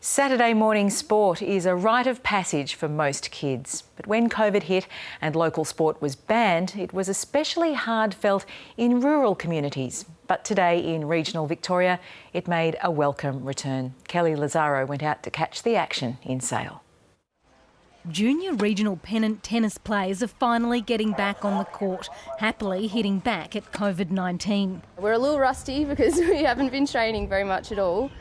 Saturday morning sport is a rite of passage for most kids. But when COVID hit and local sport was banned, it was especially hard felt in rural communities. But today in regional Victoria, it made a welcome return. Kelly Lazaro went out to catch the action in Sale. Junior regional pennant tennis players are finally getting back on the court, happily hitting back at Covid-19. We're a little rusty because we haven't been training very much at all.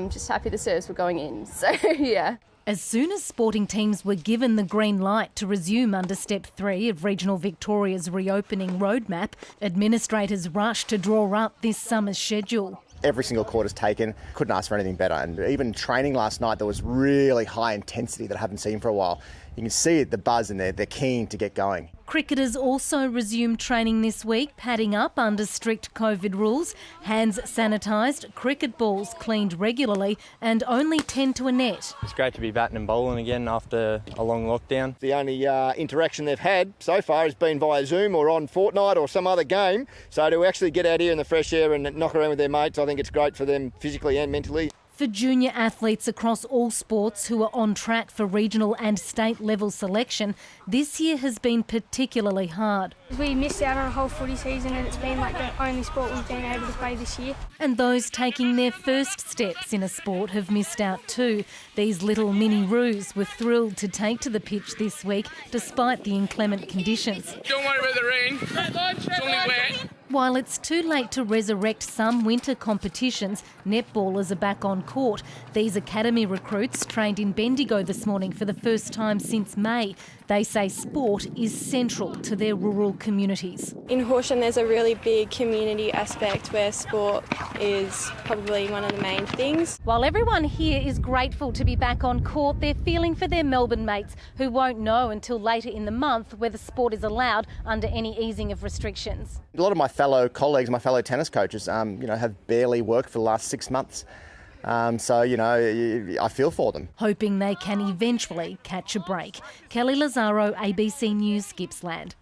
Just happy the serves were going in, so yeah. As soon as sporting teams were given the green light to resume under Step 3 of regional Victoria's reopening roadmap, administrators rushed to draw up this summer's schedule. Every single quarter's taken, couldn't ask for anything better. And even training last night, there was really high intensity that I haven't seen for a while. You can see the buzz in there, they're keen to get going. Cricketers also resumed training this week, padding up under strict COVID rules, hands sanitised, cricket balls cleaned regularly and only 10 to a net. It's great to be batting and bowling again after a long lockdown. The only interaction they've had so far has been via Zoom or on Fortnite or some other game. So to actually get out here in the fresh air and knock around with their mates, I think it's great for them physically and mentally. For junior athletes across all sports who are on track for regional and state level selection, this year has been particularly hard. We missed out on a whole footy season and it's been like the only sport we've been able to play this year. And those taking their first steps in a sport have missed out too. These little mini roos were thrilled to take to the pitch this week despite the inclement conditions. Don't worry about the rain, it's only wet. While it's too late to resurrect some winter competitions, netballers are back on court. These academy recruits trained in Bendigo this morning for the first time since May. They say sport is central to their rural communities. In Horsham there's a really big community aspect where sport is probably one of the main things. While everyone here is grateful to be back on court, they're feeling for their Melbourne mates who won't know until later in the month whether sport is allowed under any easing of restrictions. A lot of my fellow colleagues, my fellow tennis coaches, have barely worked for the last 6 months. I feel for them. Hoping they can eventually catch a break. Kelly Lazaro, ABC News, Gippsland.